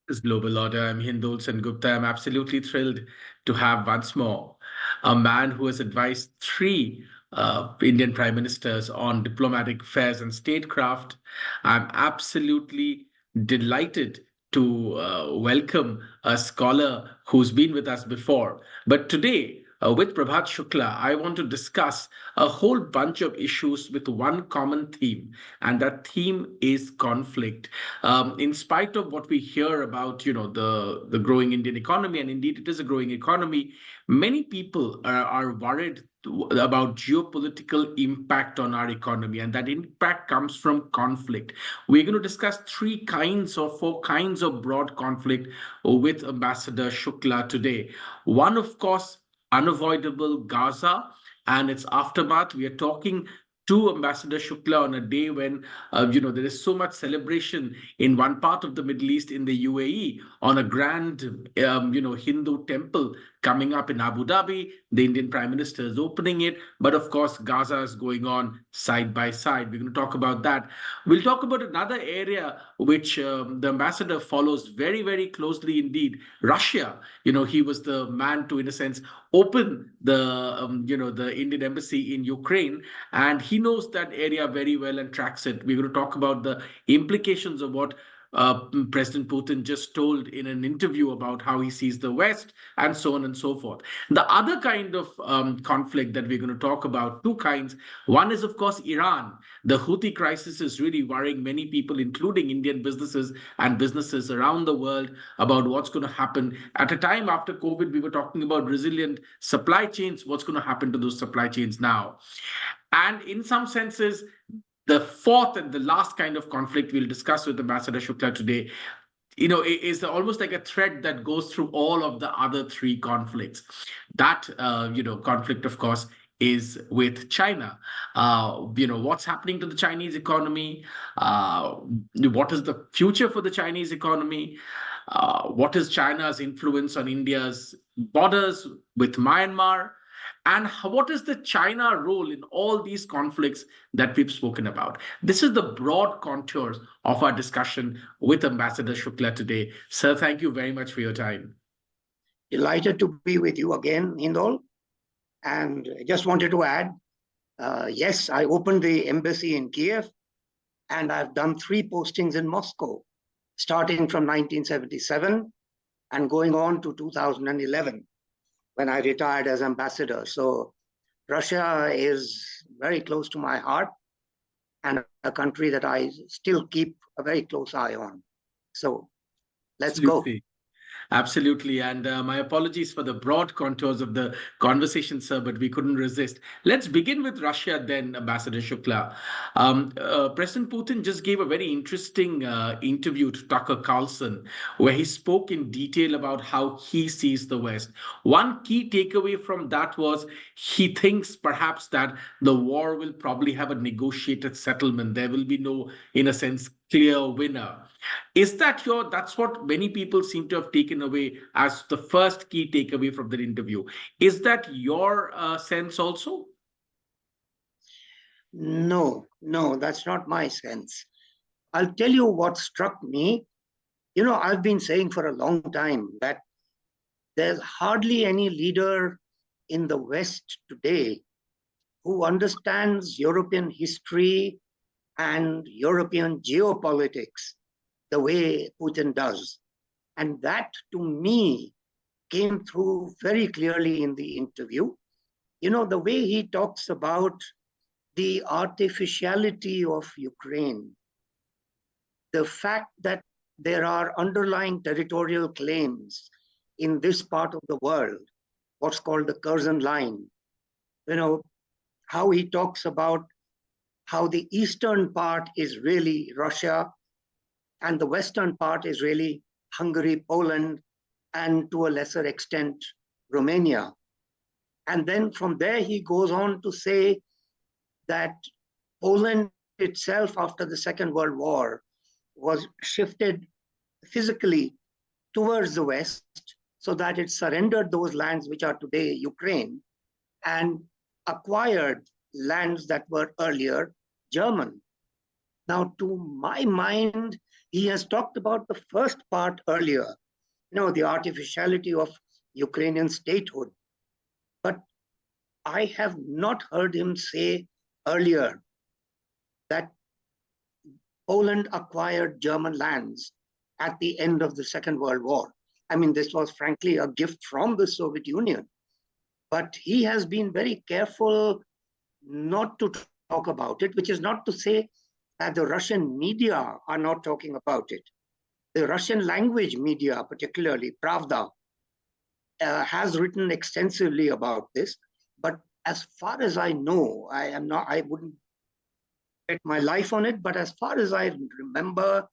This global order. I'm Hindol Sengupta. I'm absolutely thrilled to have once more a man who has advised three Indian prime ministers on diplomatic affairs and statecraft. I'm absolutely delighted to welcome a scholar who's been with us before. But today, with Prabhat Shukla, I want to discuss a whole bunch of issues with one common theme, and that theme is conflict. In spite of what we hear about, the growing Indian economy, and indeed it is a growing economy, many people are worried about geopolitical impact on our economy, and that impact comes from conflict. We're going to discuss three kinds or four kinds of broad conflict with Ambassador Shukla today. One, of course, unavoidable Gaza and its aftermath. We are talking to Ambassador Shukla on a day when there is so much celebration in one part of the Middle East, in the UAE, on a grand Hindu temple coming up in Abu Dhabi. The Indian Prime Minister is opening it, but of course Gaza is going on side by side. We're going to talk about that. We'll talk about another area which the ambassador follows very, very closely indeed, Russia. He was the man to, in a sense, open the Indian embassy in Ukraine, and he knows that area very well and tracks it. We're going to talk about the implications of what President Putin just told in an interview about how he sees the West, and so on and so forth. The other kind of conflict that we're going to talk about, two kinds. One is, of course, Iran. The Houthi crisis is really worrying many people, including Indian businesses and businesses around the world, about what's going to happen. At a time after COVID, we were talking about resilient supply chains. What's going to happen to those supply chains now? And in some senses, the fourth and the last kind of conflict we'll discuss with Ambassador Shukla today, is almost like a thread that goes through all of the other three conflicts. That, conflict, of course, is with China. What's happening to the Chinese economy? What is the future for the Chinese economy? What is China's influence on India's borders with Myanmar? And what is the China role in all these conflicts that we've spoken about? This is the broad contours of our discussion with Ambassador Shukla today. Sir, thank you very much for your time. Delighted to be with you again, Hindol. And I just wanted to add, yes, I opened the embassy in Kiev, and I've done 3 postings in Moscow, starting from 1977 and going on to 2011, when I retired as ambassador. So Russia is very close to my heart, and a country that I still keep a very close eye on. So let's go. Absolutely. And my apologies for the broad contours of the conversation, sir, but we couldn't resist. Let's begin with Russia then, Ambassador Shukla. President Putin just gave a very interesting interview to Tucker Carlson, where he spoke in detail about how he sees the West. One key takeaway from that was he thinks perhaps that the war will probably have a negotiated settlement. There will be no, in a sense, clear winner. Is that's what many people seem to have taken away as the first key takeaway from that interview? Is that your sense also? No, that's not my sense. I'll tell you what struck me. I've been saying for a long time that there's hardly any leader in the West today who understands European history and European geopolitics the way Putin does. And that, to me, came through very clearly in the interview. The way he talks about the artificiality of Ukraine, the fact that there are underlying territorial claims in this part of the world, what's called the Curzon Line. How he talks about how the eastern part is really Russia and the western part is really Hungary, Poland, and to a lesser extent, Romania. And then from there, he goes on to say that Poland itself, after the Second World War, was shifted physically towards the West so that it surrendered those lands which are today Ukraine and acquired lands that were earlier German. Now, to my mind, he has talked about the first part earlier, the artificiality of Ukrainian statehood. But I have not heard him say earlier that Poland acquired German lands at the end of the Second World War. I mean, this was frankly a gift from the Soviet Union. But he has been very careful not to talk about it, which is not to say that the Russian media are not talking about it. The Russian language media, particularly Pravda, has written extensively about this. But as far as I know, I wouldn't bet my life on it, but as far as I remember,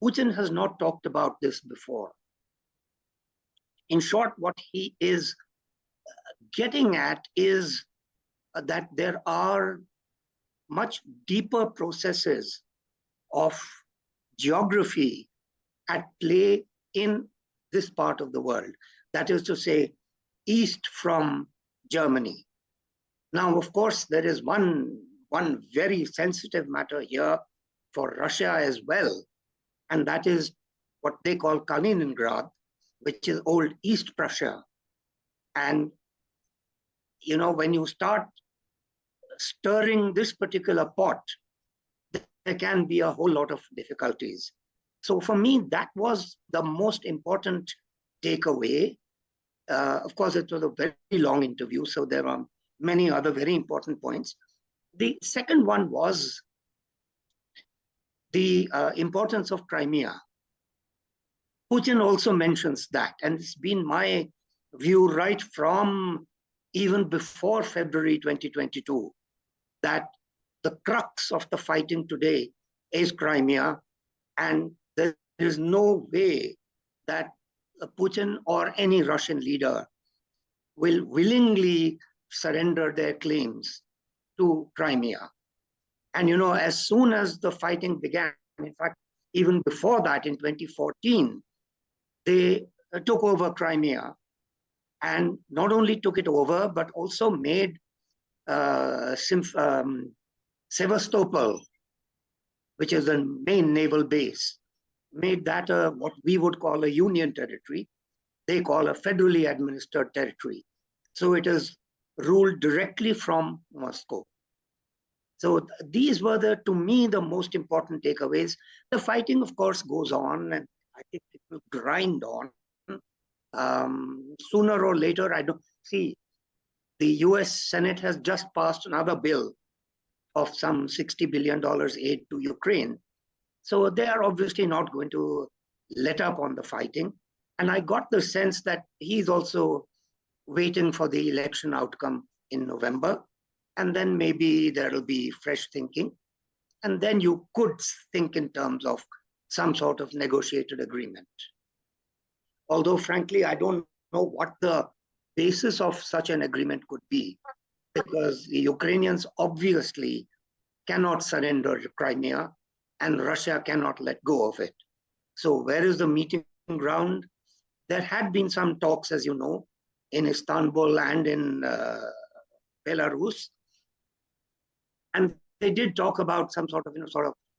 Putin has not talked about this before. In short, what he is getting at is that there are much deeper processes of geography at play in this part of the world. That is to say, east from Germany. Now, of course, there is one very sensitive matter here for Russia as well, and that is what they call Kaliningrad, which is old East Prussia. And, when you start stirring this particular pot, there can be a whole lot of difficulties. So for me, that was the most important takeaway. Of course, it was a very long interview, so there are many other very important points. The second one was the importance of Crimea. Putin also mentions that, and it's been my view right from even before February 2022, that the crux of the fighting today is Crimea, and there is no way that Putin or any Russian leader will willingly surrender their claims to Crimea. And, as soon as the fighting began, in fact, even before that, in 2014, they took over Crimea, and not only took it over, but also made Sevastopol, which is the main naval base, made that what we would call a union territory. They call a federally administered territory. So it is ruled directly from Moscow. So these were, to me, the most important takeaways. The fighting, of course, goes on, and I think it will grind on. Sooner or later, I don't see, the US Senate has just passed another bill of some $60 billion aid to Ukraine. So they are obviously not going to let up on the fighting. And I got the sense that he's also waiting for the election outcome in November. And then maybe there will be fresh thinking. And then you could think in terms of some sort of negotiated agreement. Although, frankly, I don't know what the basis of such an agreement could be, because the Ukrainians obviously cannot surrender Crimea, and Russia cannot let go of it. So where is the meeting ground? There had been some talks, as you know, in Istanbul and in Belarus. And they did talk about some sort of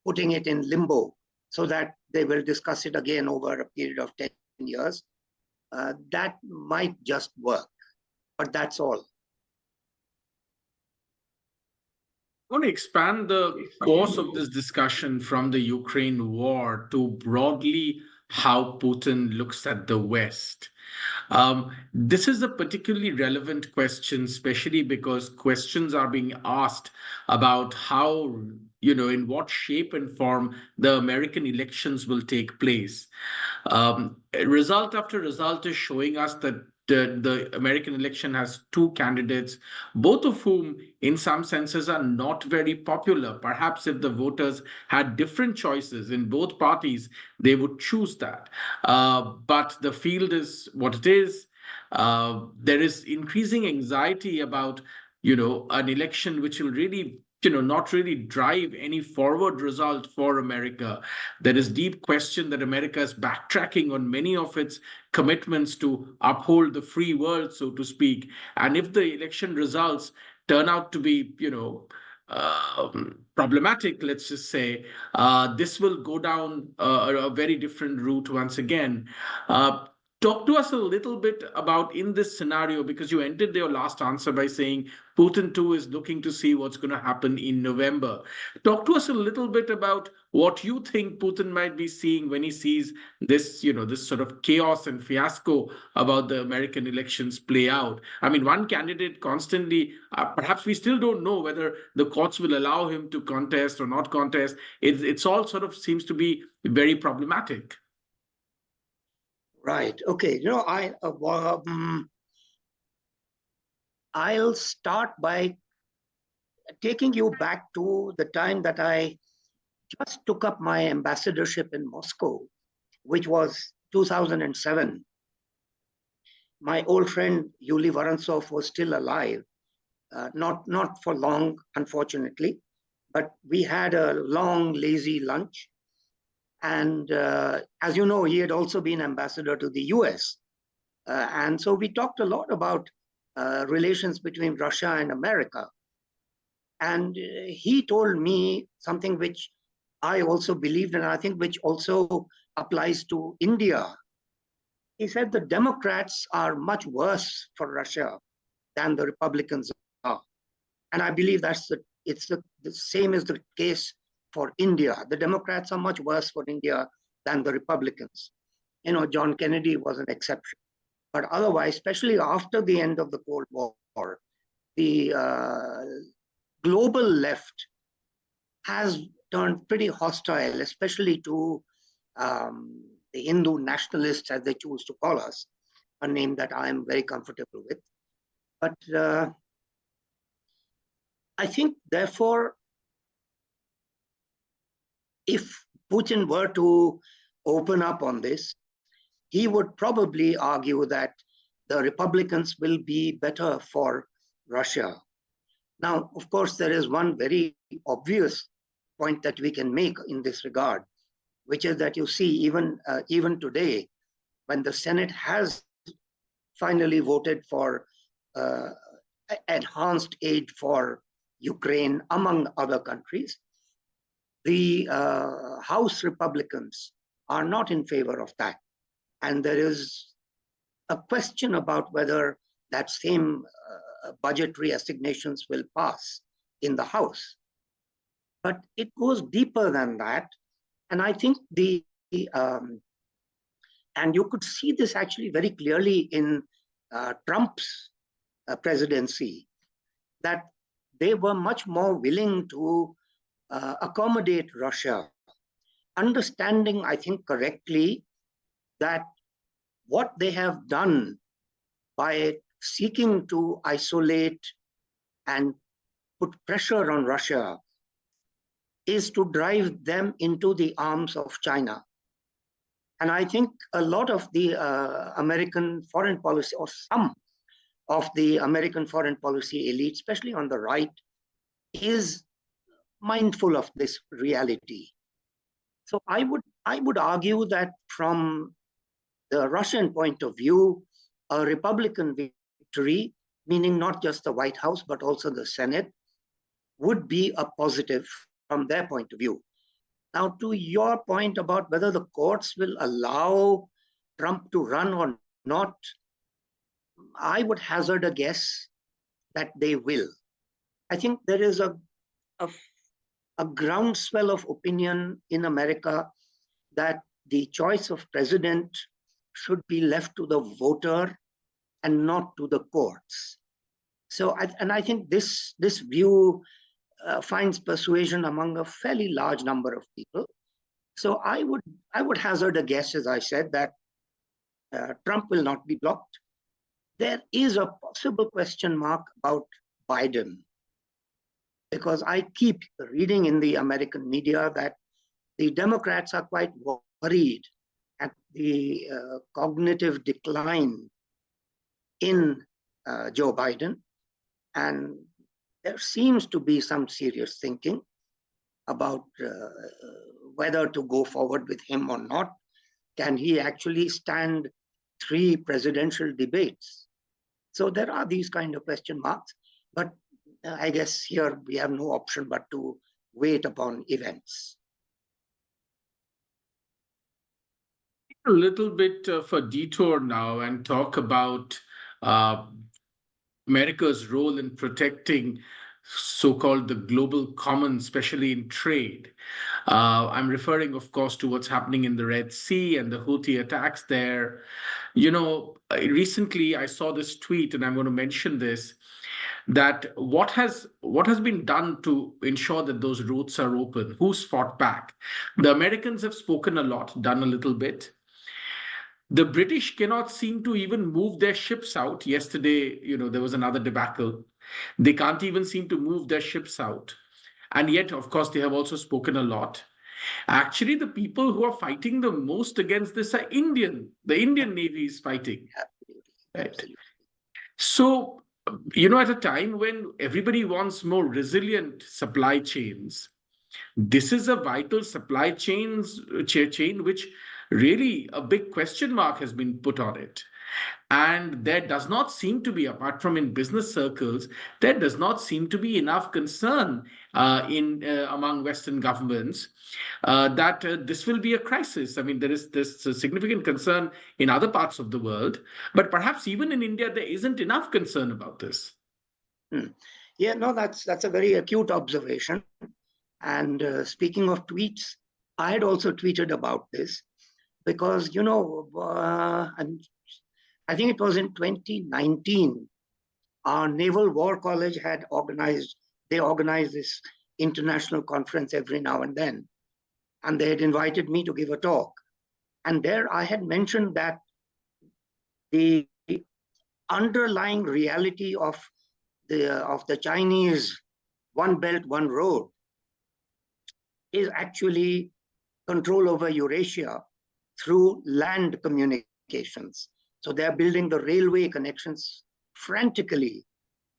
putting it in limbo so that they will discuss it again over a period of 10 years. That might just work, but that's all. I want to expand the course of this discussion from the Ukraine war to broadly how Putin looks at the West. This is a particularly relevant question, especially because questions are being asked about how, in what shape and form the American elections will take place. Result after result is showing us that the American election has two candidates, both of whom, in some senses, are not very popular. Perhaps if the voters had different choices in both parties, they would choose that. But the field is what it is. There is increasing anxiety about, an election which will really not really drive any forward result for America. There is deep question that America is backtracking on many of its commitments to uphold the free world, so to speak. And if the election results turn out to be, problematic, let's just say, this will go down a very different route once again. Uh, Talk to us a little bit about in this scenario, because you ended your last answer by saying Putin too is looking to see what's going to happen in November. Talk to us a little bit about what you think Putin might be seeing when he sees this, this sort of chaos and fiasco about the American elections play out. I mean, one candidate constantly, perhaps we still don't know whether the courts will allow him to contest or not contest. It's all sort of seems to be very problematic. Right. Okay. I'll start by taking you back to the time that I just took up my ambassadorship in Moscow, which was 2007. My old friend Yuli Vorontsov was still alive, not for long, unfortunately, but we had a long, lazy lunch. And as you know, he had also been ambassador to the US. And so we talked a lot about relations between Russia and America. And he told me something which I also believed, and I think which also applies to India. He said the Democrats are much worse for Russia than the Republicans are. And I believe it's the same is the case for India. The Democrats are much worse for India than the Republicans. You know, John Kennedy was an exception. But otherwise, especially after the end of the Cold War, the global left has turned pretty hostile, especially to the Hindu nationalists, as they choose to call us, a name that I am very comfortable with. But I think, therefore, if Putin were to open up on this, he would probably argue that the Republicans will be better for Russia. Now, of course, there is one very obvious point that we can make in this regard, which is that you see, even today, when the Senate has finally voted for enhanced aid for Ukraine, among other countries, the House Republicans are not in favor of that. And there is a question about whether that same budgetary assignations will pass in the House. But it goes deeper than that. And I think and you could see this actually very clearly in Trump's presidency, that they were much more willing to accommodate Russia, understanding, I think, correctly that what they have done by seeking to isolate and put pressure on Russia is to drive them into the arms of China. And I think a lot of the American foreign policy, or some of the American foreign policy elite, especially on the right, is mindful of this reality. So I would argue that from the Russian point of view, a Republican victory, meaning not just the White House, but also the Senate, would be a positive from their point of view. Now, to your point about whether the courts will allow Trump to run or not, I would hazard a guess that they will. I think there is a groundswell of opinion in America that the choice of president should be left to the voter and not to the courts. So, I think this view finds persuasion among a fairly large number of people. So I would hazard a guess, as I said, that Trump will not be blocked. There is a possible question mark about Biden, because I keep reading in the American media that the Democrats are quite worried at the cognitive decline in Joe Biden. And there seems to be some serious thinking about whether to go forward with him or not. Can he actually stand 3 presidential debates? So there are these kind of question marks. But I guess here we have no option but to wait upon events. A little bit of a detour now and talk about uh, America's role in protecting so-called the global commons, especially in trade. I'm referring, of course, to what's happening in the Red Sea and the Houthi attacks there. Recently I saw this tweet, and I'm going to mention this, that what has been done to ensure that those routes are open? Who's fought back? The Americans have spoken a lot, done a little bit. The British cannot seem to even move their ships out. Yesterday, there was another debacle. They can't even seem to move their ships out. And yet, of course, they have also spoken a lot. Actually, the people who are fighting the most against this are Indian. The Indian Navy is fighting. Absolutely. Right? Absolutely. So, at a time when everybody wants more resilient supply chains, this is a vital supply chain which really a big question mark has been put on it. And there does not seem to be, apart from in business circles, there does not seem to be enough concern in among Western governments that this will be a crisis. I mean, there is this significant concern in other parts of the world, but perhaps even in India, there isn't enough concern about this. Yeah, no, that's a very acute observation. And speaking of tweets, I had also tweeted about this because, I think it was in 2019, our Naval War College they organized this international conference every now and then. And they had invited me to give a talk. And there I had mentioned that the underlying reality of the Chinese one belt, one road is actually control over Eurasia through land communications. So they're building the railway connections frantically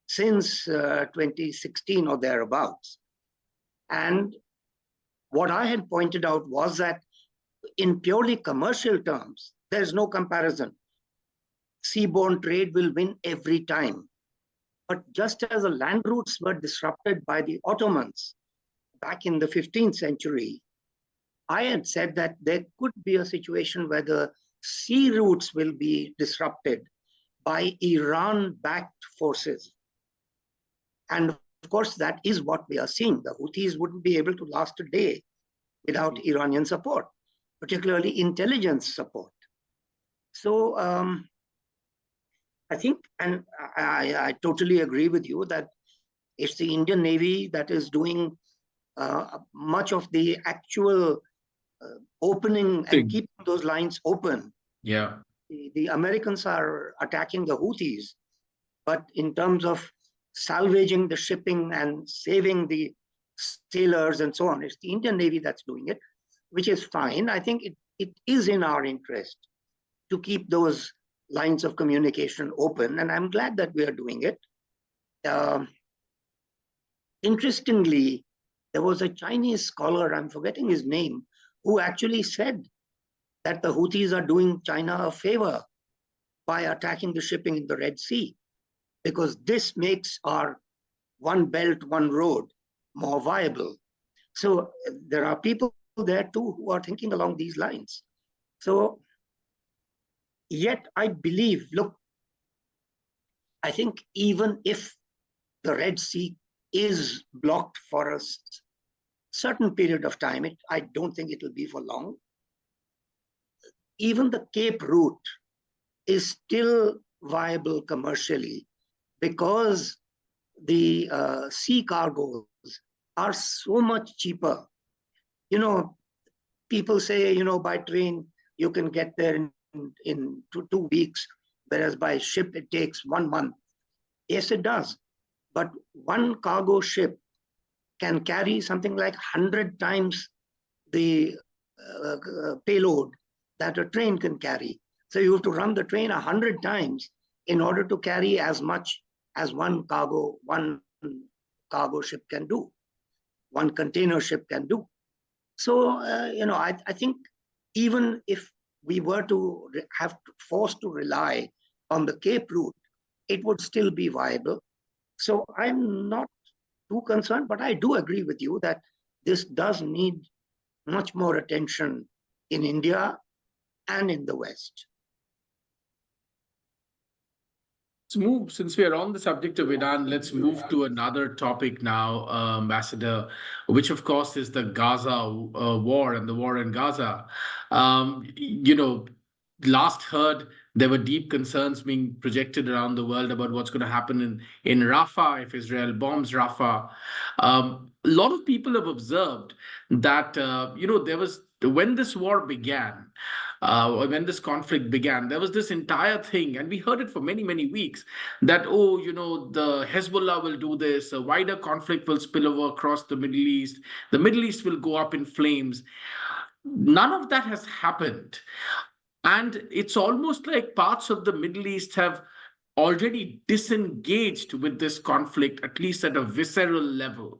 since 2016 or thereabouts. And what I had pointed out was that in purely commercial terms, there's no comparison. Seaborne trade will win every time. But just as the land routes were disrupted by the Ottomans back in the 15th century, I had said that there could be a situation where the sea routes will be disrupted by Iran-backed forces. And of course, that is what we are seeing. The Houthis wouldn't be able to last a day without Iranian support, particularly intelligence support. So I think, and I totally agree with you that it's the Indian Navy that is doing much of the actual opening and keeping those lines open. Yeah. The Americans are attacking the Houthis, but in terms of salvaging the shipping and saving the sailors and so on, it's the Indian Navy that's doing it, which is fine. I think it is in our interest to keep those lines of communication open, and I'm glad that we are doing it. Interestingly, there was a Chinese scholar, I'm forgetting his name, who actually said that the Houthis are doing China a favor by attacking the shipping in the Red Sea, because this makes our one belt, one road more viable. So there are people there too who are thinking along these lines. So yet I believe, look, I think even if the Red Sea is blocked for a certain period of time, I don't think it will be for long. Even the Cape route is still viable commercially because the sea cargoes are so much cheaper. People say, by train, you can get there in 2 weeks, whereas by ship, it takes 1 month. Yes, it does. But one cargo ship can carry something like 100 times the payload that a train can carry. So you have to run the train 100 times in order to carry as much as one cargo ship can do, one container ship can do. So, I think even if we were to have forced to rely on the Cape route, it would still be viable. So I'm not too concerned, but I do agree with you that this does need much more attention in India and in the West. Let's move, since we are on the subject of Iran, let's move to another topic now, Ambassador, which of course is the Gaza war and the war in Gaza. You know, last heard, there were deep concerns being projected around the world about what's going to happen in Rafah if Israel bombs Rafah. A lot of people have observed that, there was, when this war began, when this conflict began, there was this entire thing, and we heard it for many, many weeks, that, oh, the Hezbollah will do this, a wider conflict will spill over across the Middle East will go up in flames. None of that has happened. And it's almost like parts of the Middle East have already disengaged with this conflict, at least at a visceral level.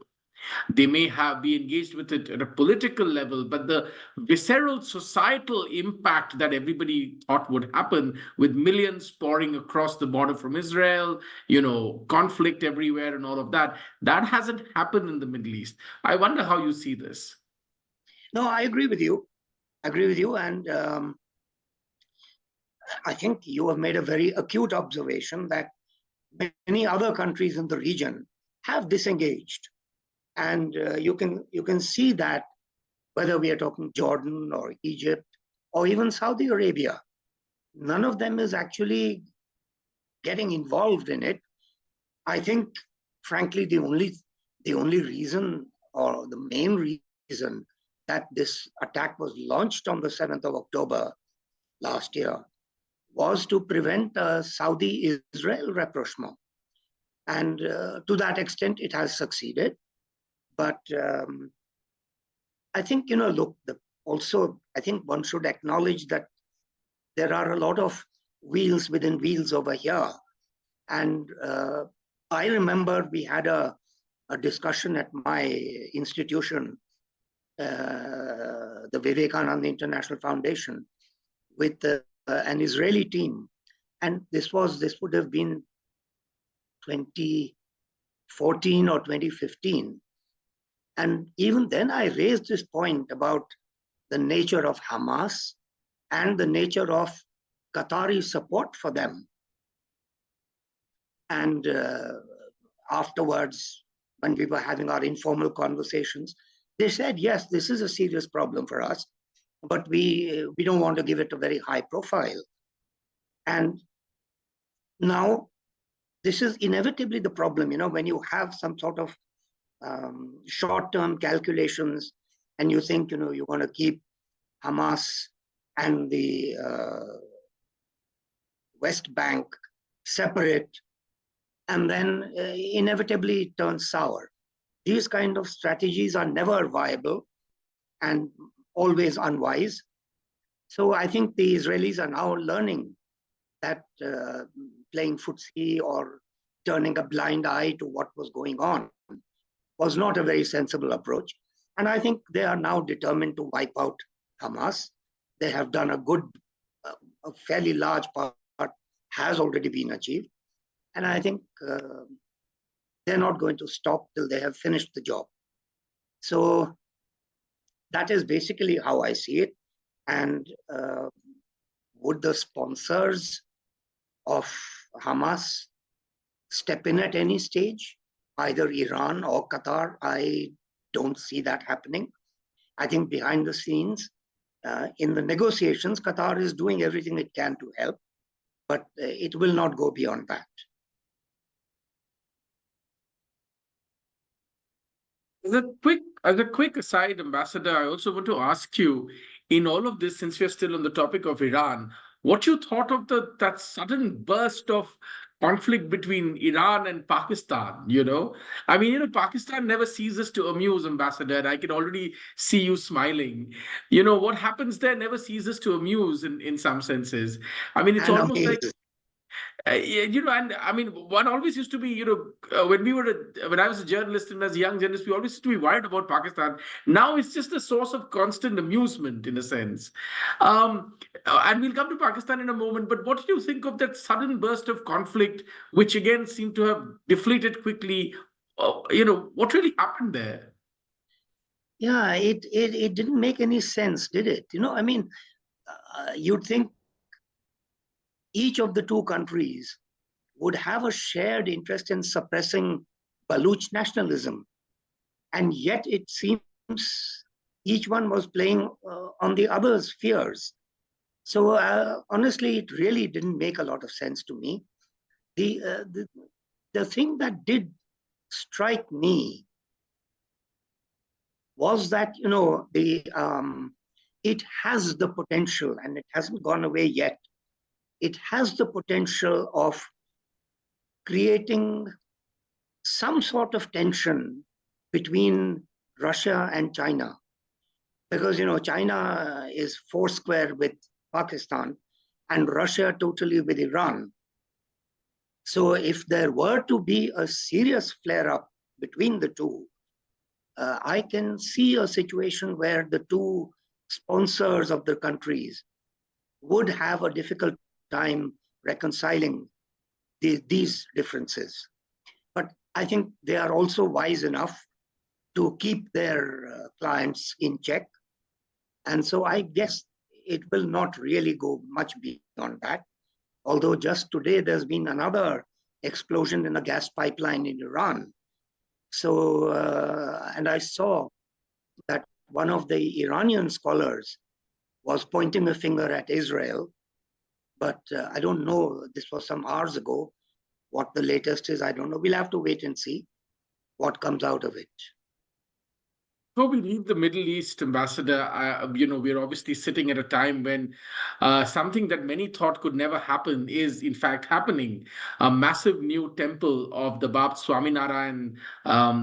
They may have be engaged with it at a political level, but the visceral societal impact that everybody thought would happen, with millions pouring across the border from Israel, conflict everywhere and all of that, that hasn't happened in the Middle East. I wonder how you see this. No, I agree with you. And I think you have made a very acute observation that many other countries in the region have disengaged. And you can see that whether we are talking Jordan or Egypt or even Saudi Arabia, none of them is actually getting involved in it. I think, frankly, the only reason, or the main reason, that this attack was launched on the 7th of October last year was to prevent a Saudi-Israel rapprochement. And to that extent, it has succeeded. But I think, look, also, I think one should acknowledge that there are a lot of wheels within wheels over here. And I remember we had a discussion at my institution, the Vivekananda International Foundation, with an Israeli team. And this would have been 2014 or 2015. And even then, I raised this point about the nature of Hamas and the nature of Qatari support for them. And afterwards, when we were having our informal conversations, they said, yes, this is a serious problem for us, but we don't want to give it a very high profile. And now, this is inevitably the problem, when you have some sort of short-term calculations and you think, you're going to keep Hamas and the West Bank separate, and then inevitably it turns sour. These kind of strategies are never viable and always unwise. So I think the Israelis are now learning that playing footsie or turning a blind eye to what was going on was not a very sensible approach. And I think they are now determined to wipe out Hamas. They have done a fairly large part has already been achieved. And I think they're not going to stop till they have finished the job. So that is basically how I see it. And would the sponsors of Hamas step in at any stage, either Iran or Qatar? I don't see that happening. I think behind the scenes, in the negotiations, Qatar is doing everything it can to help, but it will not go beyond that. As a quick aside, Ambassador, I also want to ask you, in all of this, since we're still on the topic of Iran, what you thought of that sudden burst of conflict between Iran and Pakistan, I mean, Pakistan never ceases to amuse, Ambassador, and I can already see you smiling. What happens there never ceases to amuse in some senses. I mean, it's And almost like, And I mean, one always used to be, when I was a journalist and as a young journalist, we always used to be worried about Pakistan. Now it's just a source of constant amusement, in a sense. And we'll come to Pakistan in a moment. But what did you think of that sudden burst of conflict, which again seemed to have deflated quickly? What really happened there? Yeah, it didn't make any sense, did it? I mean, you'd think each of the two countries would have a shared interest in suppressing Baluch nationalism. And yet it seems each one was playing on the other's fears. So honestly, it really didn't make a lot of sense to me. The, uh, the, the thing that did strike me was that, it has the potential, and it hasn't gone away yet. It has the potential of creating some sort of tension between Russia and China, because China is foursquare with Pakistan and Russia totally with Iran. So if there were to be a serious flare-up between the two, I can see a situation where the two sponsors of the countries would have a difficult time reconciling these differences. But I think they are also wise enough to keep their clients in check. And so I guess it will not really go much beyond that. Although just today there's been another explosion in a gas pipeline in Iran. So, and I saw that one of the Iranian scholars was pointing a finger at Israel, but I don't know, this was some hours ago. What the latest is, I don't know. We'll have to wait and see what comes out of it. Before we leave the Middle East, Ambassador, we're obviously sitting at a time when something that many thought could never happen is, in fact, happening. A massive new temple of the Bab Swaminarayan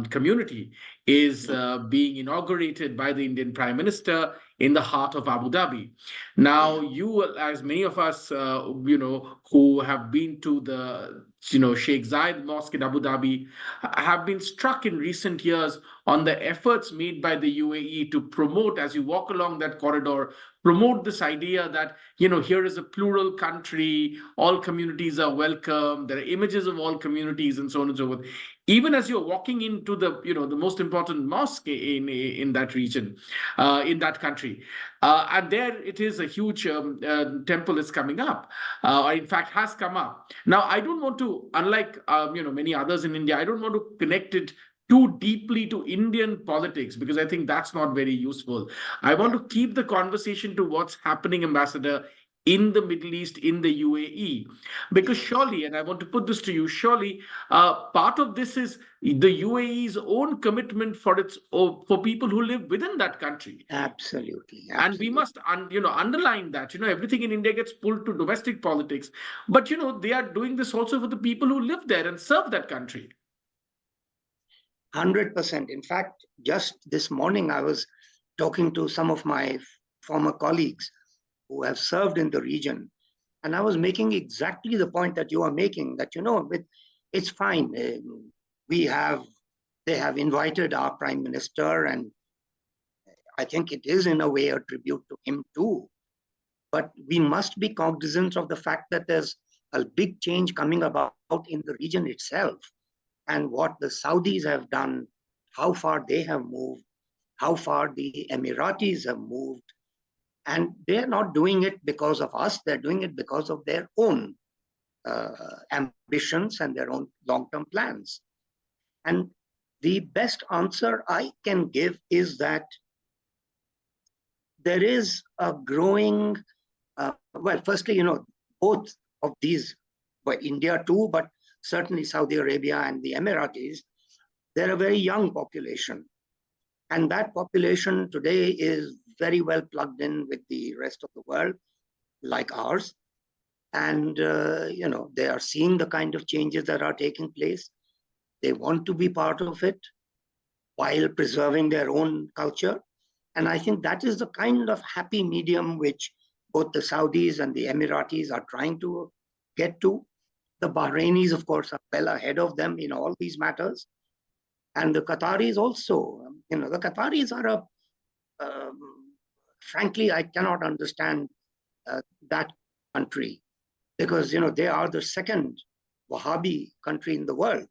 community is being inaugurated by the Indian Prime Minister in the heart of Abu Dhabi. Now, you, as many of us, who have been to the, Sheikh Zayed Mosque in Abu Dhabi, have been struck in recent years on the efforts made by the UAE to promote, as you walk along that corridor, promote this idea that, here is a plural country, all communities are welcome, there are images of all communities, and so on and so forth. Even as you're walking into the, the most important mosque in that region, in that country, and there it is a huge temple is coming up, or in fact has come up. Now, I don't want to, unlike many others in India, I don't want to connect it too deeply to Indian politics because I think that's not very useful. I want to keep the conversation to what's happening, Ambassador, in the Middle East, in the UAE. Because surely, and I want to put this to you, surely part of this is the UAE's own commitment for people who live within that country. Absolutely. And we must underline that everything in India gets pulled to domestic politics, but they are doing this also for the people who live there and serve that country. 100%. In fact, just this morning, I was talking to some of my former colleagues who have served in the region. And I was making exactly the point that you are making, that, it's fine. They have invited our prime minister, and I think it is in a way a tribute to him too. But we must be cognizant of the fact that there's a big change coming about in the region itself. And what the Saudis have done, how far they have moved, how far the Emiratis have moved. And they're not doing it because of us, they're doing it because of their own ambitions and their own long-term plans. And the best answer I can give is that there is a growing, firstly, both of these, India too, but certainly Saudi Arabia and the Emiratis, they're a very young population. And that population today is very well plugged in with the rest of the world, like ours. And, they are seeing the kind of changes that are taking place. They want to be part of it while preserving their own culture. And I think that is the kind of happy medium which both the Saudis and the Emiratis are trying to get to. The Bahrainis, of course, are well ahead of them in all these matters. And the Qataris also. The Qataris are frankly, I cannot understand that country because, they are the second Wahhabi country in the world.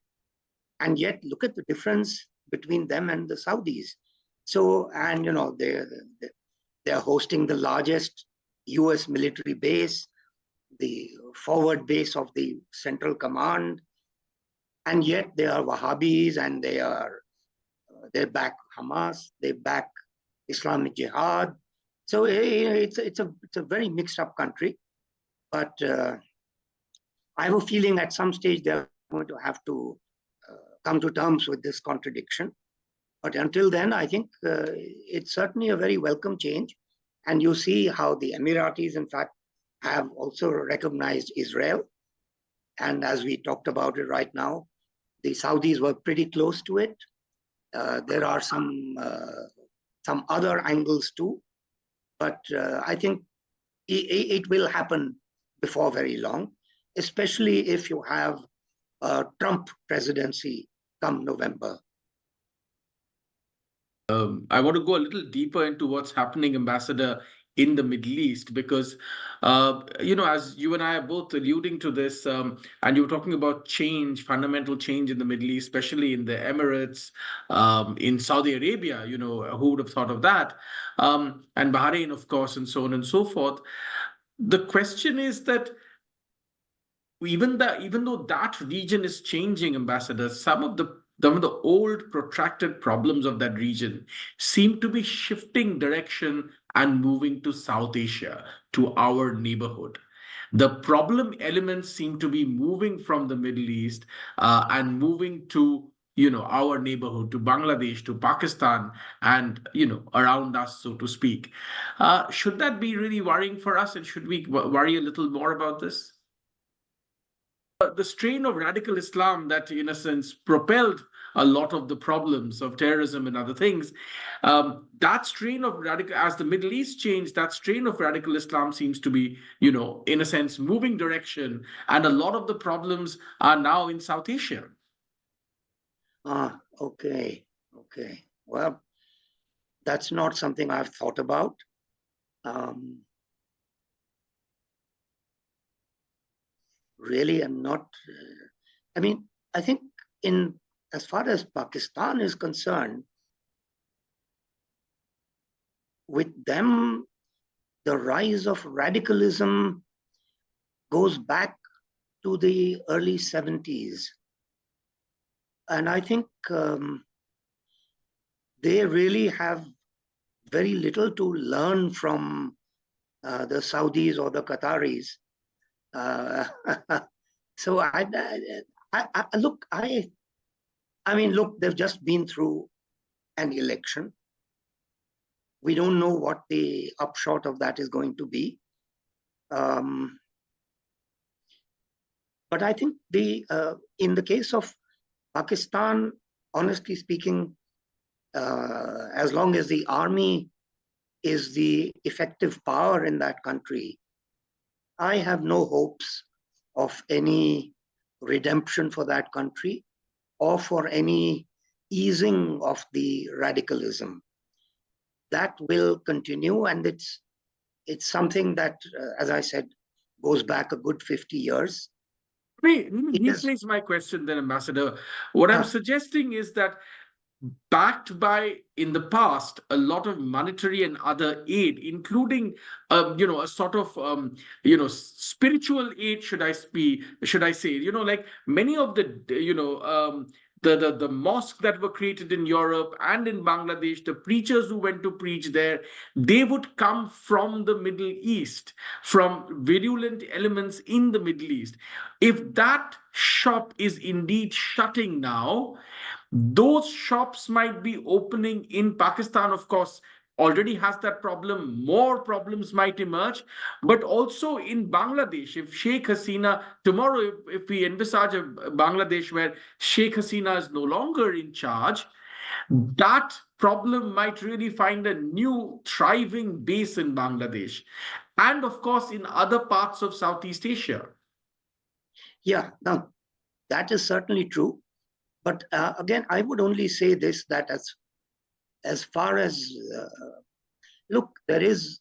And yet, look at the difference between them and the Saudis. So, and, they're hosting the largest US military base, the forward base of the Central Command, and yet they are Wahhabis and they back Hamas, they back Islamic Jihad. So it's a very mixed up country, but I have a feeling at some stage they're going to have to come to terms with this contradiction. But until then, I think it's certainly a very welcome change. And you see how the Emiratis, in fact, have also recognized Israel. And as we talked about it right now, the Saudis were pretty close to it. There are some other angles too, but I think it will happen before very long, especially if you have a Trump presidency come November. I want to go a little deeper into what's happening, Ambassador, in the Middle East, because, as you and I are both alluding to this, and you were talking about change, fundamental change in the Middle East, especially in the Emirates, in Saudi Arabia, who would have thought of that? And Bahrain, of course, and so on and so forth. The question is that even though that region is changing, Ambassador, some of the old protracted problems of that region seem to be shifting direction and moving to South Asia, to our neighborhood. The problem elements seem to be moving from the Middle East and moving to our neighborhood, to Bangladesh, to Pakistan, and around us, so to speak. Should that be really worrying for us, and should we worry a little more about this? The strain of radical Islam that, in a sense, propelled a lot of the problems of terrorism and other things, that strain of radical, as the Middle East changed, that strain of radical Islam seems to be, in a sense, moving direction, and a lot of the problems are now in South Asia. Okay. Well, that's not something I've thought about. Really, I'm not. I think as far as Pakistan is concerned, with them, the rise of radicalism goes back to the early 70s. And I think they really have very little to learn from the Saudis or the Qataris. So look, they've just been through an election. We don't know what the upshot of that is going to be. But I think in the case of Pakistan, honestly speaking, as long as the army is the effective power in that country, I have no hopes of any redemption for that country or for any easing of the radicalism. That will continue, and it's something that, as I said, goes back a good 50 years. Let me rephrase my question then, Ambassador. What I'm suggesting is that, backed by, in the past, a lot of monetary and other aid, including a sort of spiritual aid, should I say, like many of the the mosques that were created in Europe and in Bangladesh, the preachers who went to preach there, they would come from the Middle East, from virulent elements in the Middle East. If that shop is indeed shutting now, those shops might be opening in Pakistan, of course, already has that problem. More problems might emerge, but also in Bangladesh. If Sheikh Hasina, tomorrow, if we envisage a Bangladesh where Sheikh Hasina is no longer in charge, that problem might really find a new thriving base in Bangladesh, and of course in other parts of Southeast Asia. Yeah, now that is certainly true. But again, I would only say this, that as far as look, there is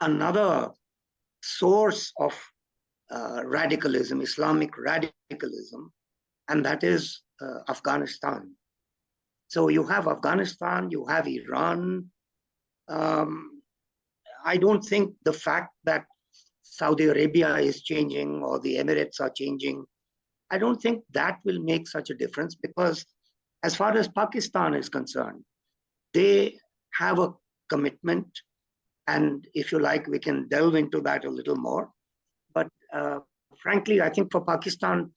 another source of radicalism, Islamic radicalism, and that is Afghanistan. So you have Afghanistan, you have Iran. Um, I don't think the fact that Saudi Arabia is changing or the Emirates are changing, I don't think that will make such a difference, because as far as Pakistan is concerned, they have a commitment. And if you like, we can delve into that a little more. But frankly, I think for Pakistan,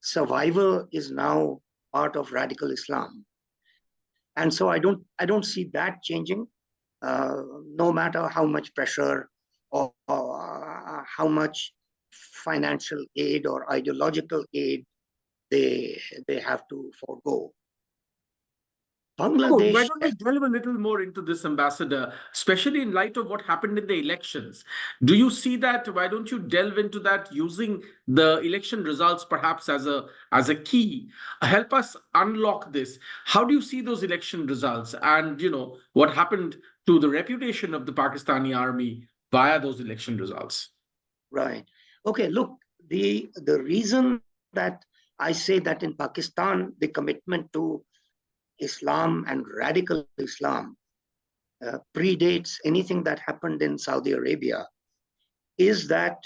survival is now part of radical Islam. And so I don't see that changing, no matter how much pressure or how much financial aid or ideological aid they have to forego. Good. Why Bangladesh, don't we delve a little more into this, Ambassador, especially in light of what happened in the elections? Do you see that? Why don't you delve into that using the election results perhaps as a key? Help us unlock this. How do you see those election results, and what happened to the reputation of the Pakistani army via those election results? right? Okay, look, the reason that I say that in Pakistan the commitment to Islam and radical Islam predates anything that happened in Saudi Arabia is that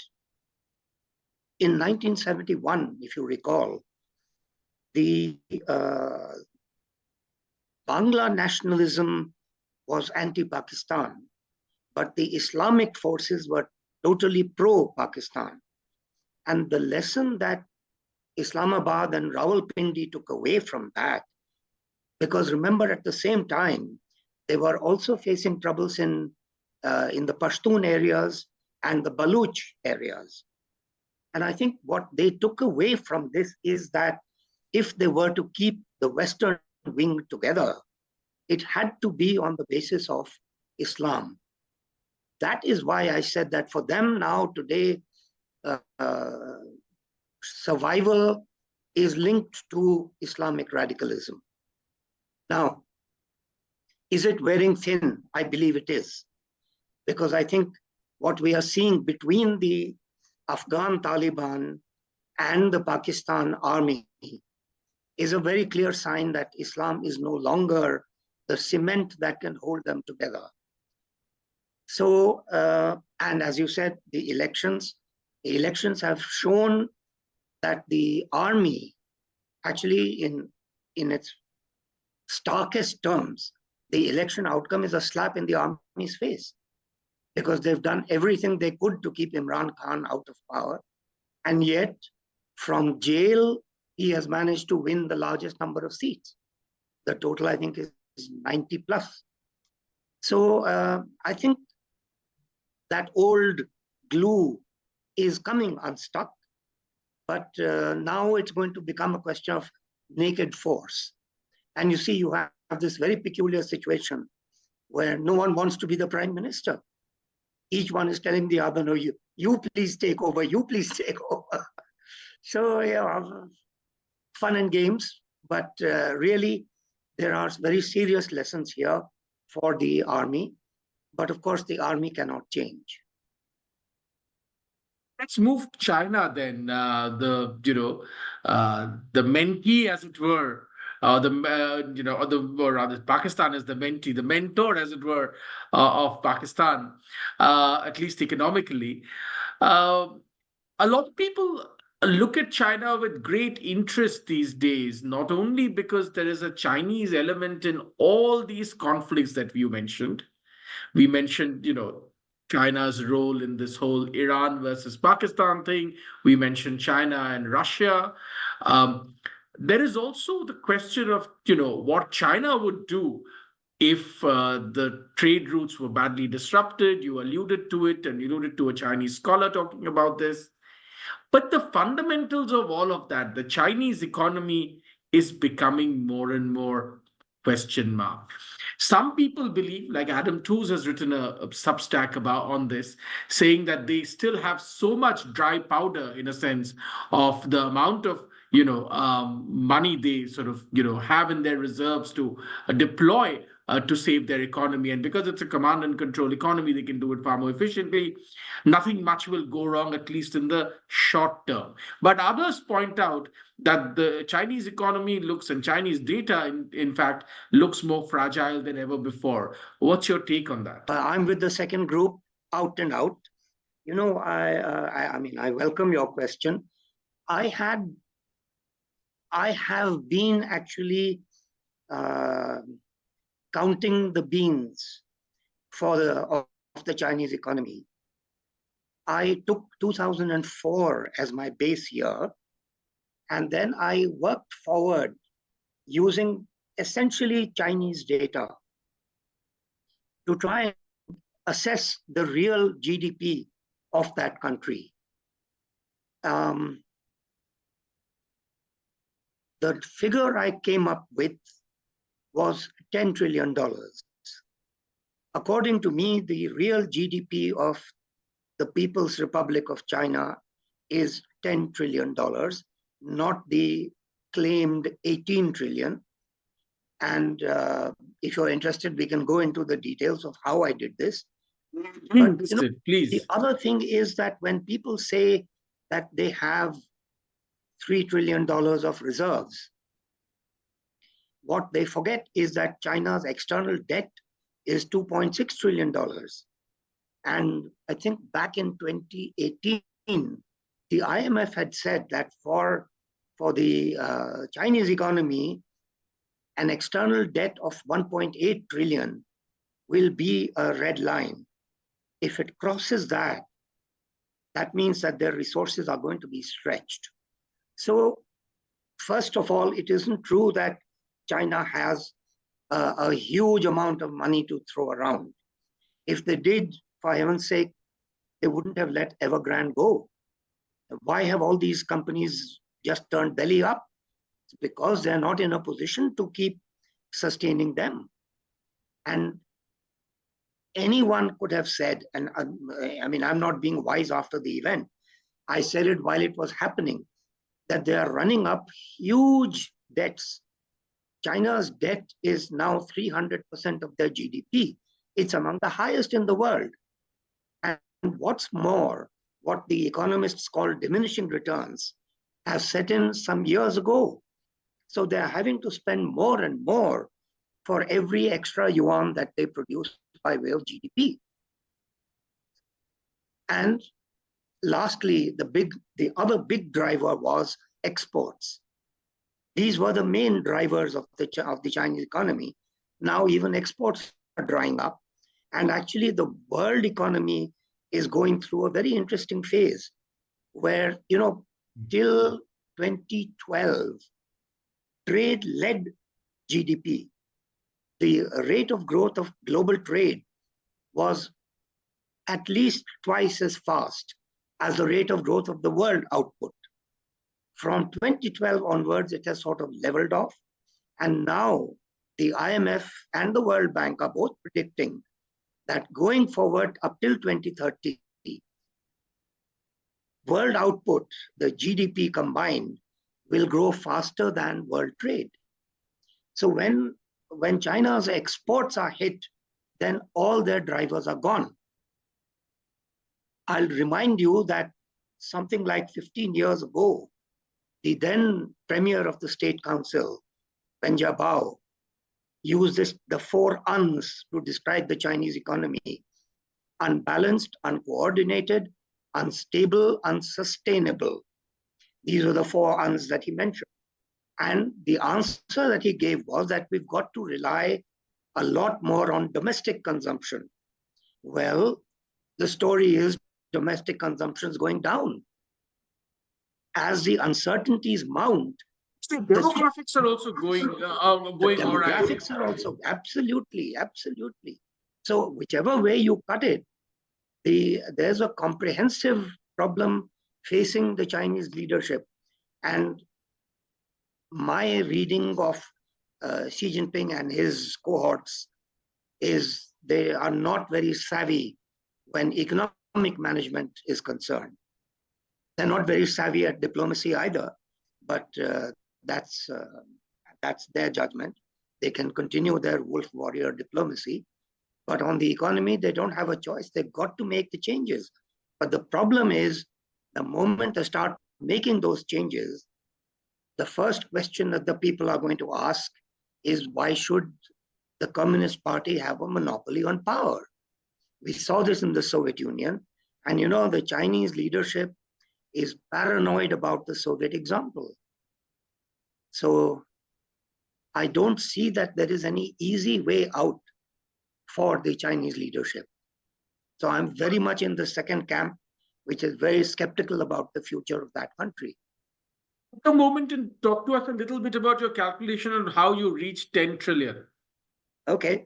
in 1971, if you recall, the Bangla nationalism was anti-Pakistan, but the Islamic forces were totally pro-Pakistan. And the lesson that Islamabad and Rawalpindi took away from that, because remember, at the same time, they were also facing troubles in the Pashtun areas and the Baluch areas. And I think what they took away from this is that if they were to keep the Western wing together, it had to be on the basis of Islam. That is why I said that for them now today, survival is linked to Islamic radicalism. Now, is it wearing thin? I believe it is, because I think what we are seeing between the Afghan Taliban and the Pakistan army is a very clear sign that Islam is no longer the cement that can hold them together. So, and as you said, the elections have shown that the army, actually in its starkest terms, the election outcome is a slap in the army's face, because they've done everything they could to keep Imran Khan out of power. And yet, from jail, he has managed to win the largest number of seats. The total, I think, is 90 plus. So I think that old glue is coming unstuck, but now it's going to become a question of naked force. And you see, you have this very peculiar situation where no one wants to be the prime minister. Each one is telling the other, no, you please take over, you please take over. So, yeah, fun and games, but really, there are very serious lessons here for the army. But of course, the army cannot change. Let's move to China then. The mentee, as it were, or rather, Pakistan is the mentee, the mentor, as it were, of Pakistan, at least economically. Uh, a lot of people look at China with great interest these days, not only because there is a Chinese element in all these conflicts that you mentioned. We mentioned, China's role in this whole Iran versus Pakistan thing. We mentioned China and Russia. Um, there is also the question of, what China would do if the trade routes were badly disrupted. You alluded to it, and you alluded to a Chinese scholar talking about this. But the fundamentals of all of that, the Chinese economy is becoming more and more question mark. Some people believe, like Adam Tooze has written a Substack about on this, saying that they still have so much dry powder, in a sense, of the amount of money they sort of have in their reserves to deploy to save their economy. And because it's a command and control economy, they can do it far more efficiently. Nothing much will go wrong, at least in the short term. But others point out that the Chinese economy looks, and Chinese data, in fact, looks more fragile than ever before. What's your take on that? I'm with the second group, out and out. I mean, I welcome your question. I have been actually counting the beans of the Chinese economy. I took 2004 as my base year, and then I worked forward using essentially Chinese data to try and assess the real GDP of that country. The figure I came up with was $10 trillion. According to me, the real GDP of the People's Republic of China is $10 trillion, not the claimed 18 trillion. And if you're interested, we can go into the details of how I did this. But Please. The other thing is that when people say that they have $3 trillion of reserves, what they forget is that China's external debt is $2.6 trillion. And I think back in 2018, the IMF had said that for the Chinese economy, an external debt of 1.8 trillion will be a red line. If it crosses that, that means that their resources are going to be stretched. So first of all, it isn't true that China has a huge amount of money to throw around. If they did, for heaven's sake, they wouldn't have let Evergrande go. Why have all these companies just turned belly up? It's because they're not in a position to keep sustaining them. And anyone could have said, and I mean, I'm not being wise after the event. I said it while it was happening, that they are running up huge debts. China's debt is now 300% of their GDP. It's among the highest in the world. And what's more, what the economists call diminishing returns has set in some years ago. So they're having to spend more and more for every extra yuan that they produce by way of GDP. And lastly, the other big driver was exports. These were the main drivers of the Chinese economy. Now even exports are drying up. And actually the world economy is going through a very interesting phase where, till 2012, trade led GDP. The rate of growth of global trade was at least twice as fast as the rate of growth of the world output. From 2012 onwards, it has sort of leveled off. And now the IMF and the World Bank are both predicting that going forward up till 2030, world output, the GDP combined, will grow faster than world trade. So when China's exports are hit, then all their drivers are gone. I'll remind you that something like 15 years ago, the then Premier of the State Council, Wen Jiabao, used the 4 uns to describe the Chinese economy: unbalanced, uncoordinated, unstable, unsustainable. These were the 4 uns that he mentioned. And the answer that he gave was that we've got to rely a lot more on domestic consumption. Well, the story is domestic consumption is going down. As the uncertainties mount, the demographics are also going demographics are also absolutely. So whichever way you cut it, there's a comprehensive problem facing the Chinese leadership. And my reading of Xi Jinping and his cohorts is they are not very savvy when economic management is concerned. They're not very savvy at diplomacy either, but that's their judgment. They can continue their wolf warrior diplomacy, but on the economy, they don't have a choice. They've got to make the changes. But the problem is, the moment they start making those changes, the first question that the people are going to ask is, why should the Communist Party have a monopoly on power? We saw this in the Soviet Union. And the Chinese leadership is paranoid about the Soviet example. So I don't see that there is any easy way out for the Chinese leadership. So I'm very much in the second camp, which is very skeptical about the future of that country. Take a moment and talk to us a little bit about your calculation on how you reached 10 trillion. Okay.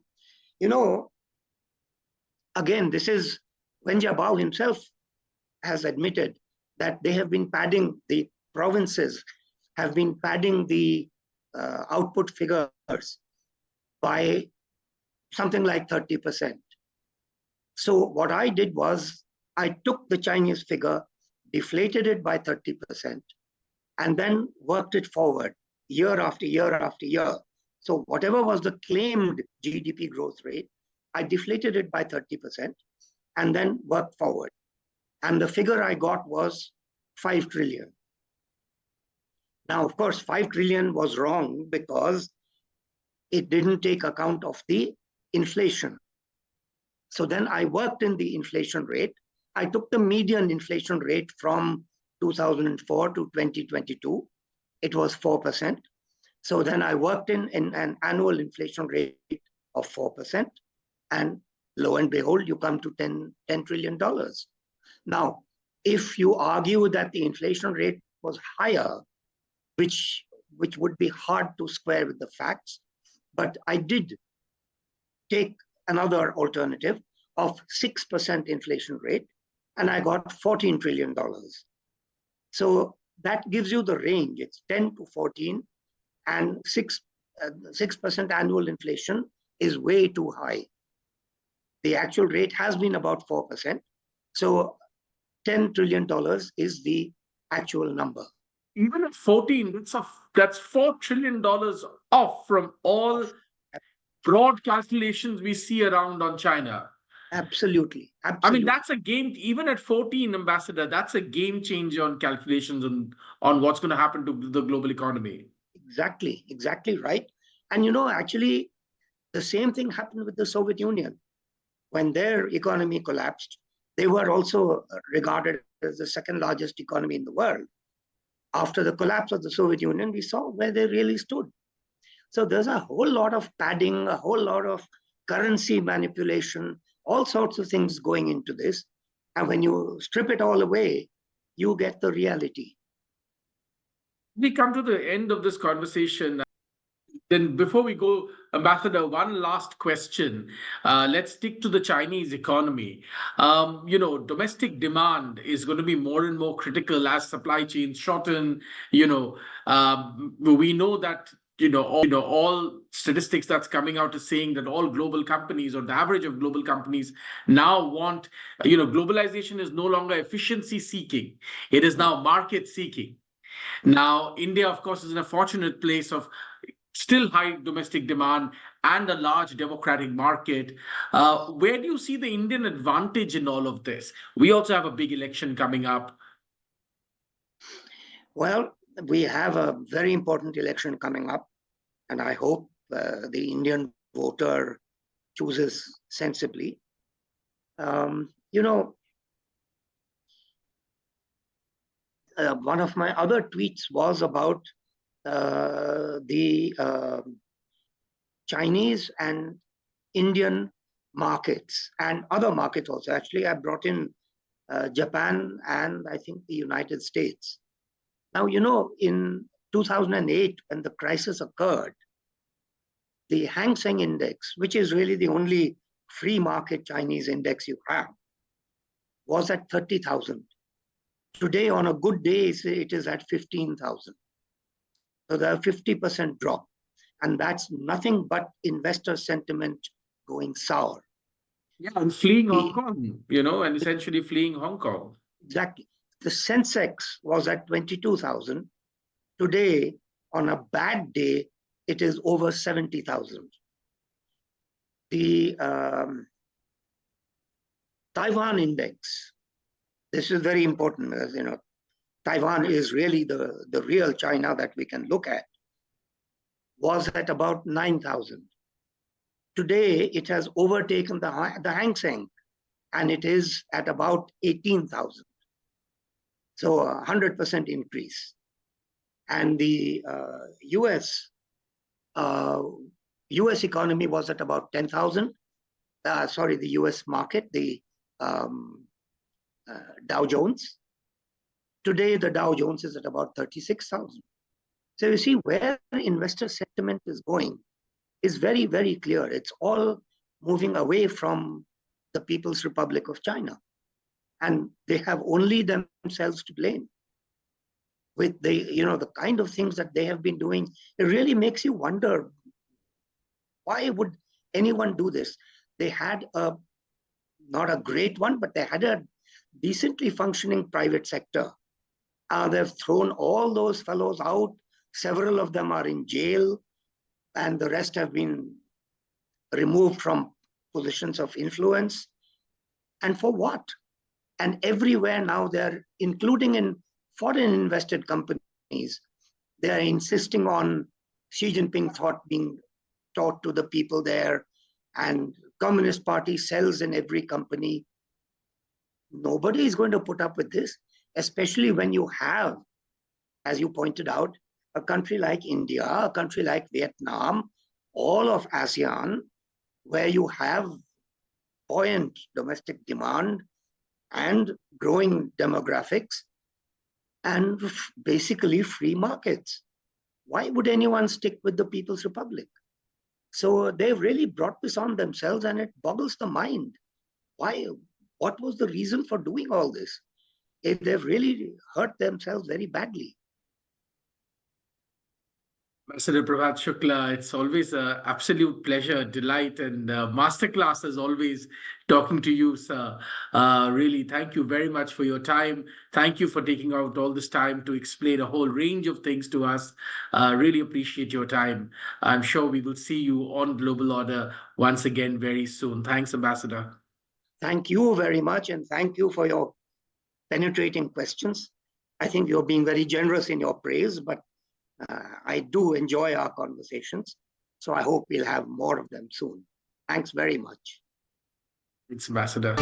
Again, this is Wen Jiabao himself has admitted that they have been padding, the provinces have been padding the output figures by something like 30%. So what I did was I took the Chinese figure, deflated it by 30%, and then worked it forward year after year after year. So whatever was the claimed GDP growth rate, I deflated it by 30% and then worked forward. And the figure I got was 5 trillion. Now, of course, 5 trillion was wrong because it didn't take account of the inflation. So then I worked in the inflation rate. I took the median inflation rate from 2004 to 2022. It was 4%. So then I worked in an annual inflation rate of 4%. And lo and behold, you come to $10 trillion. Now, if you argue that the inflation rate was higher, which would be hard to square with the facts, but I did take another alternative of 6% inflation rate, and I got $14 trillion. So that gives you the range. It's 10 to 14, and 6% annual inflation is way too high. The actual rate has been about 4%. So $10 trillion is the actual number. Even at 14, that's $4 trillion off from all broad calculations we see around on China. Absolutely. I mean, that's a game, even at 14, Ambassador, that's a game changer on calculations on what's going to happen to the global economy. Exactly right. And actually, the same thing happened with the Soviet Union. When their economy collapsed, they were also regarded as the second largest economy in the world. After the collapse of the Soviet Union, we saw where they really stood. So there's a whole lot of padding, a whole lot of currency manipulation, all sorts of things going into this. And when you strip it all away, you get the reality. We come to the end of this conversation. Then before we go, Ambassador, one last question. Let's stick to the Chinese economy. Domestic demand is going to be more and more critical as supply chains shorten. We know that all statistics that's coming out is saying that all global companies, or the average of global companies, now want, globalization is no longer efficiency seeking. It is now market seeking. Now, India, of course, is in a fortunate place of still high domestic demand and a large democratic market. Where do you see the Indian advantage in all of this? We also have a big election coming up. Well, we have a very important election coming up, and I hope the Indian voter chooses sensibly. One of my other tweets was about the Chinese and Indian markets and other markets also. Actually, I brought in Japan and I think the United States. Now, in 2008, when the crisis occurred, the Hang Seng Index, which is really the only free market Chinese index you have, was at 30,000. Today, on a good day, it is at 15,000. So there's a 50% drop. And that's nothing but investor sentiment going sour. Yeah, and fleeing Hong The, Kong, and essentially fleeing Hong Kong. exactly. The Sensex was at 22,000. Today, on a bad day, it is over 70,000. The Taiwan index, this is very important, as Taiwan is really the real China that we can look at, was at about 9,000. Today, it has overtaken the Hang Seng, and it is at about 18,000. So 100% increase. And the US economy was at about 10,000. Sorry, the US market, the Dow Jones. Today, the Dow Jones is at about 36,000. So you see where investor sentiment is going is very, very clear. It's all moving away from the People's Republic of China. And they have only themselves to blame. With the kind of things that they have been doing, it really makes you wonder, why would anyone do this? They had not a great one, but they had a decently functioning private sector. They've thrown all those fellows out. Several of them are in jail, and the rest have been removed from positions of influence. And for what? And everywhere now they're, including in foreign invested companies, they're insisting on Xi Jinping thought being taught to the people there, and Communist Party sells in every company. Nobody is going to put up with this, especially when you have, as you pointed out, a country like India, a country like Vietnam, all of ASEAN, where you have buoyant domestic demand and growing demographics and basically free markets. Why would anyone stick with the People's Republic? So they've really brought this on themselves, and it boggles the mind. Why? What was the reason for doing all this? They've really hurt themselves very badly. Ambassador Prabhat Shukla, it's always an absolute pleasure, delight, and masterclass as always talking to you, sir. Really, thank you very much for your time. Thank you for taking out all this time to explain a whole range of things to us. Really appreciate your time. I'm sure we will see you on Global Order once again very soon. Thanks, Ambassador. Thank you very much, and thank you for your penetrating questions. I think you're being very generous in your praise, but I do enjoy our conversations. So I hope we'll have more of them soon. Thanks very much. Thanks, Ambassador.